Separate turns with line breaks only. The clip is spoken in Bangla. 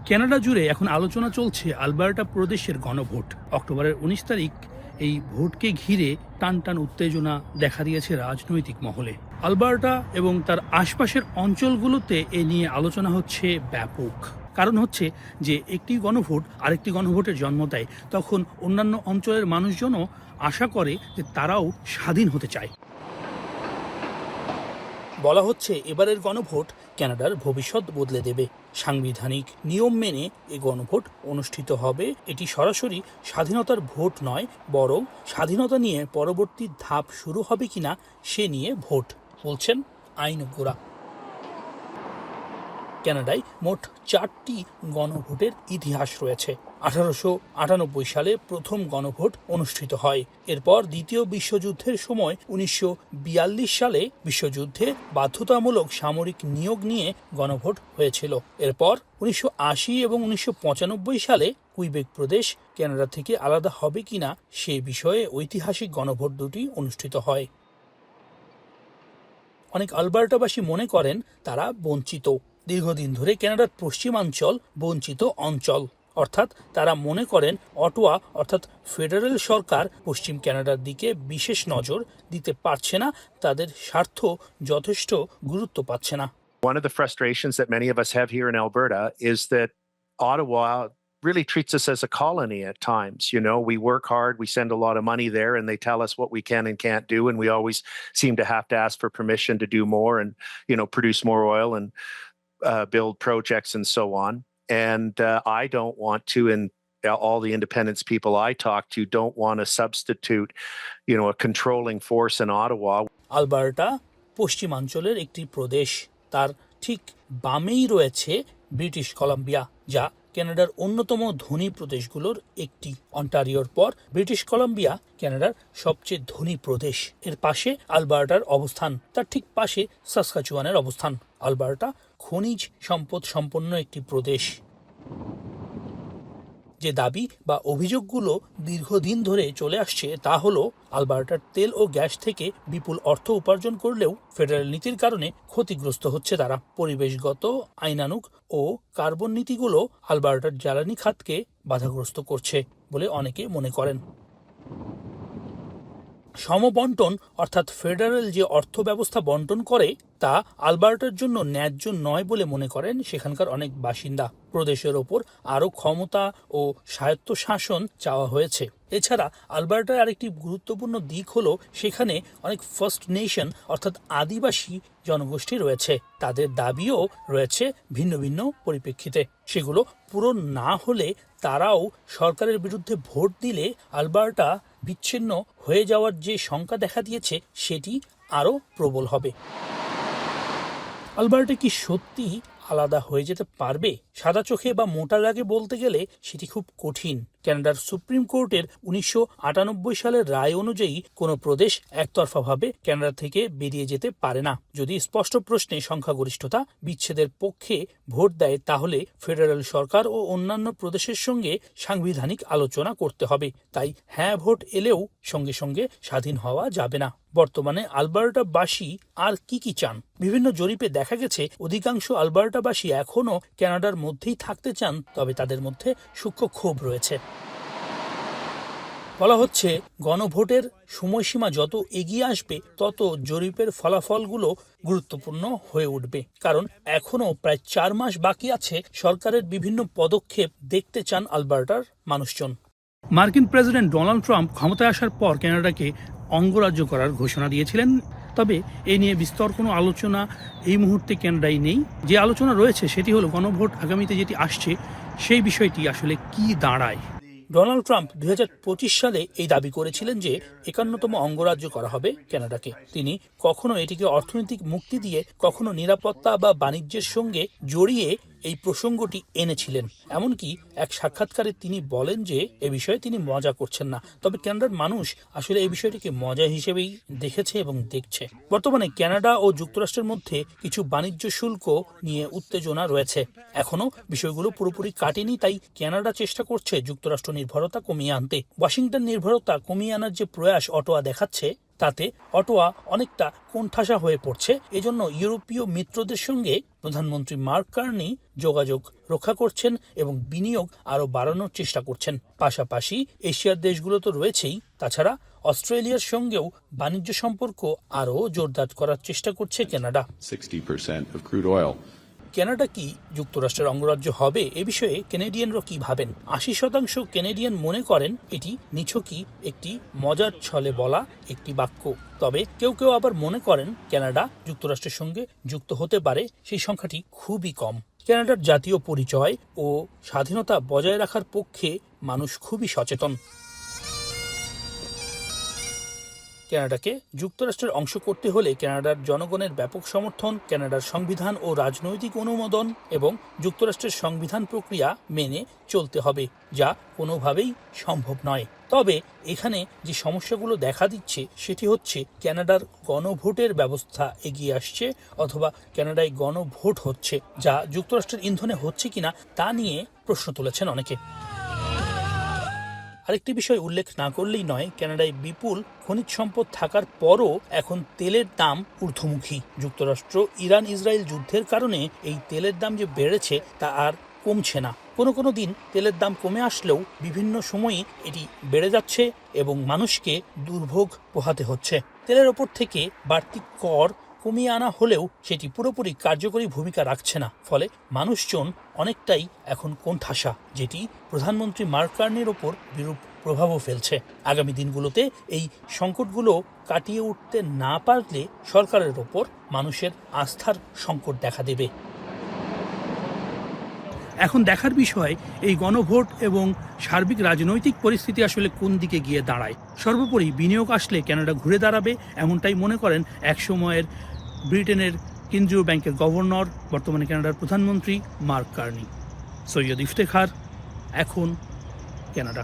কানাডা জুড়ে এখন আলোচনা চলছে আলবার্টা প্রদেশের গণভোট। অক্টোবরের 19 তারিখ এই ভোটকে ঘিরে টান টান উত্তেজনা দেখা দিয়েছে রাজনৈতিক মহলে। আলবার্টা এবং তার আশপাশের অঞ্চলগুলোতে এ নিয়ে আলোচনা হচ্ছে ব্যাপক। কারণ হচ্ছে যে একটি গণভোট আরেকটি গণভোটের জন্ম দেয়, তখন অন্যান্য অঞ্চলের মানুষজনও আশা করে যে তারাও স্বাধীন হতে চায়। বলা হচ্ছে এবারের গণভোট কানাডার ভবিষ্যৎ বদলে দেবে। সাংবিধানিক নিয়ম মেনে এই গণভোট অনুষ্ঠিত হবে। এটি সরাসরি স্বাধীনতার ভোট নয়, বরং স্বাধীনতা নিয়ে পরবর্তী ধাপ শুরু হবে কিনা সে নিয়ে ভোট, বলছেন আইনজ্ঞরা। কানাডায় মোট 4টি গণভোটের ইতিহাস রয়েছে। 1898 সালে প্রথম গণভোট অনুষ্ঠিত হয়। এরপর দ্বিতীয় বিশ্বযুদ্ধের সময় 1942 সালে বিশ্বযুদ্ধে বাধ্যতামূলক সামরিক নিয়োগ নিয়ে গণভোট হয়েছিল। এরপর 1980 এবং 1995 সালে কুইবেক প্রদেশ কানাডা থেকে আলাদা হবে কিনা সে বিষয়ে ঐতিহাসিক গণভোট দুটি অনুষ্ঠিত হয়। অনেক আলবার্টাবাসী মনে করেন তারা বঞ্চিত। দীর্ঘদিন ধরে কানাডার পশ্চিমাঞ্চল বঞ্চিত অঞ্চল, অর্থাৎ তারা মনে করেন অটোয়া অর্থাৎ ফেডারেল সরকার পশ্চিম কানাডার দিকে বিশেষ নজর দিতে পারছে না, তাদের স্বার্থ যথেষ্ট গুরুত্ব পাচ্ছে না।
One of the frustrations that many of us have here in Alberta is that Ottawa really treats us as a colony at times. You know, we work hard, we send a lot of money there, and they tell us what we can and can't do, and we always seem to have to ask for permission to do more and, you know, produce more oil and build projects and so on. And I don't want to, and all the independence people I talk to don't want to substitute, you know, a controlling force in Ottawa.
Alberta পশ্চিমাঞ্চলের একটি প্রদেশ। তার ঠিক বামেই রয়েছে ব্রিটিশ কলাম্বিয়া, যা কানাডার অন্যতম ধনী প্রদেশগুলোর একটি। অন্টারিওর পর ব্রিটিশ কলাম্বিয়া কানাডার সবচেয়ে ধনী প্রদেশ। এর পাশে আলবার্টার অবস্থান, তার ঠিক পাশে সাসকাচুয়ানের অবস্থান। আলবার্টা খনিজ সম্পদ সম্পন্ন একটি প্রদেশ। যে দাবি বা অভিযোগগুলো দীর্ঘদিন ধরে চলে আসছে তা হলো আলবার্টার তেল ও গ্যাস থেকে বিপুল অর্থ উপার্জন করলেও ফেডারেল নীতির কারণে ক্ষতিগ্রস্ত হচ্ছে তারা। পরিবেশগত, আইনানুগ ও কার্বন নীতিগুলো আলবার্টার জ্বালানি খাতকে বাধাগ্রস্ত করছে বলে অনেকে মনে করেন। সমবন্টন অর্থাৎ ফেডারেল যে অর্থ ব্যবস্থা বন্টন করে তা আলবার্টার জন্য ন্যায্য নয় বলে মনে করেন সেখানকার অনেক বাসিন্দা। প্রদেশের ওপর আরও ক্ষমতা ও স্বায়ত্তশাসন চাওয়া হয়েছে। এছাড়া আলবার্টার আরেকটি গুরুত্বপূর্ণ দিক হলো সেখানে অনেক ফার্স্ট নেশন অর্থাৎ আদিবাসী জনগোষ্ঠী রয়েছে। তাদের দাবিও রয়েছে ভিন্ন ভিন্ন পরিপ্রেক্ষিতে। সেগুলো পূরণ না হলে তারাও সরকারের বিরুদ্ধে ভোট দিলে আলবার্টা বিচ্ছিন্ন হয়ে যাওয়ার যে শঙ্কা দেখা দিয়েছে সেটি আরও প্রবল হবে। আলবার্টা কি সত্যি আলাদা হয়ে যেতে পারবে? সাদা চোখে বা মোটা দাগে বলতে গেলে সেটি খুব কঠিন। কানাডার সুপ্রিম কোর্টের 1998 সালের রায় অনুযায়ী কোনো প্রদেশ একতরফাভাবে কানাডা থেকে বেরিয়ে যেতে পারে না। যদি স্পষ্ট প্রশ্নে সংখ্যাগরিষ্ঠতা বিচ্ছেদের পক্ষে ভোট দেয় তাহলে ফেডারেল সরকার ও অন্যান্য প্রদেশের সঙ্গে সাংবিধানিক আলোচনা করতে হবে। তাই হ্যাঁ ভোট এলেও সঙ্গে সঙ্গে স্বাধীন হওয়া যাবে না। বর্তমানে আলবার্টাবাসী আর কি চান? বিভিন্ন জরিপে দেখা গেছে অধিকাংশ আলবার্টাবাসী এখনও কানাডার মধ্যেই থাকতে চান, তবে তাদের মধ্যে সূক্ষ্ম ক্ষোভ রয়েছে। বলা হচ্ছে গণভোটের সময়সীমা যত এগিয়ে আসবে তত জরিপের ফলাফলগুলো গুরুত্বপূর্ণ হয়ে উঠবে, কারণ এখনও প্রায় 4 মাস বাকি আছে। সরকারের বিভিন্ন পদক্ষেপ দেখতে চান আলবার্টার মানুষজন। মার্কিন প্রেসিডেন্ট ডোনাল্ড ট্রাম্প ক্ষমতায় আসার পর কানাডাকে অঙ্গরাজ্য করার ঘোষণা দিয়েছিলেন, তবে এ নিয়ে বিস্তর কোনো আলোচনা এই মুহূর্তে কানাডায় নেই। যে আলোচনা রয়েছে সেটি হলো গণভোট আগামীতে যেটি আসছে সেই বিষয়টি আসলে কি দাঁড়ায়। ডোনাল্ড ট্রাম্প 2025 সালে এই দাবি করেছিলেন যে 51তম অঙ্গরাজ্য করা হবে কানাডাকে। তিনি কখনো এটিকে অর্থনৈতিক মুক্তি দিয়ে, কখনো নিরাপত্তা বা বাণিজ্যের সঙ্গে জড়িয়ে এই প্রসঙ্গটি এনেছিলেন। এমনকি এক সাক্ষাৎকারে তিনি বলেন যে এ বিষয়ে তিনি মজা করছেন না, তবে কানাডার মানুষ আসলে এই বিষয়টিকে মজা হিসেবেই দেখেছে এবং দেখছে। বর্তমানে কানাডা ও যুক্তরাষ্ট্রের মধ্যে কিছু বাণিজ্য শুল্ক নিয়ে উত্তেজনা রয়েছে। এখনো বিষয়গুলো পুরোপুরি কাটেনি, তাই কানাডা চেষ্টা করছে যুক্তরাষ্ট্র নির্ভরতা কমিয়ে আনতে। ওয়াশিংটন নির্ভরতা কমিয়ে আনার যে প্রয়াস অটোয়া দেখাচ্ছে তাতে অটোয়া অনেকটা কোণঠাসা হয়ে পড়ছে। এজন্য ইউরোপীয় মিত্রদের সঙ্গে প্রধানমন্ত্রী মার্ক কার্নি যোগাযোগ রক্ষা করছেন এবং বিনিয়োগ আরও বাড়ানোর চেষ্টা করছেন। পাশাপাশি এশিয়ার দেশগুলো তো রয়েছেই, তাছাড়া অস্ট্রেলিয়ার সঙ্গেও বাণিজ্য সম্পর্ক আরও জোরদার করার চেষ্টা করছে Canada.
60% of crude oil.
Canada কি যুক্তরাষ্ট্রের অঙ্গরাজ্য হবে, এ বিষয়ে কেনেডিয়ানরা কি ভাবেন? 80% কেনেডিয়ান মনে করেন এটি নিছকই একটি মজার ছলে বলা একটি বাক্য। তবে কেউ কেউ আবার মনে করেন কানাডা যুক্তরাষ্ট্রের সঙ্গে যুক্ত হতে পারে, সেই সংখ্যাটি খুবই কম। কানাডার জাতীয় পরিচয় ও স্বাধীনতা বজায় রাখার পক্ষে মানুষ খুবই সচেতন। কানাডাকে যুক্তরাষ্ট্রের অংশ করতে হলে কানাডার জনগণের ব্যাপক সমর্থন, কানাডার সংবিধান ও রাজনৈতিক অনুমোদন এবং যুক্তরাষ্ট্রের সংবিধান প্রক্রিয়া মেনে চলতে হবে, যা কোনোভাবেই সম্ভব নয়। তবে এখানে যে সমস্যাগুলো দেখা দিচ্ছে সেটি হচ্ছে কানাডার গণভোটের ব্যবস্থা এগিয়ে আসছে, অথবা কানাডায় গণভোট হচ্ছে, যা যুক্তরাষ্ট্রের ইন্ধনে হচ্ছে কিনা তা নিয়ে প্রশ্ন তুলেছেন অনেকে। আরেকটি বিষয় উল্লেখ না করলেই নয়, কানাডায় বিপুল খনিজ সম্পদ থাকার পরও এখন তেলের দাম ঊর্ধ্বমুখী। যুক্তরাষ্ট্র ইরান ইসরায়েল যুদ্ধের কারণে এই তেলের দাম যে বেড়েছে তা আর কমছে না। কোনো দিন তেলের দাম কমে আসলেও বিভিন্ন সময়ই এটি বেড়ে যাচ্ছে এবং মানুষকে দুর্ভোগ পোহাতে হচ্ছে। তেলের ওপর থেকে বাড়তি কর কমিয়ে আনা হলেও সেটি পুরোপুরি কার্যকরী ভূমিকা রাখছে না, ফলে মানুষজন অনেকটাই এখন কোণঠাসা, যেটি প্রধানমন্ত্রী মার্ক কার্নির ওপর বিরূপ প্রভাবও ফেলছে। আগামী দিনগুলোতে এই সংকটগুলো কাটিয়ে উঠতে না পারলে সরকারের ওপর মানুষের আস্থার সংকট দেখা দেবে। এখন দেখার বিষয় এই গণভোট এবং সার্বিক রাজনৈতিক পরিস্থিতি আসলে কোন দিকে গিয়ে দাঁড়ায়। সর্বোপরি বিনিয়োগ আসলে কানাডা ঘুরে দাঁড়াবে, এমনটাই মনে করেন একসময়ের ব্রিটেনের কেন্দ্রীয় ব্যাংকের গভর্নর, বর্তমানে কানাডার প্রধানমন্ত্রী মার্ক কার্নি। সৈয়দ ইফতেখার, এখন কানাডা।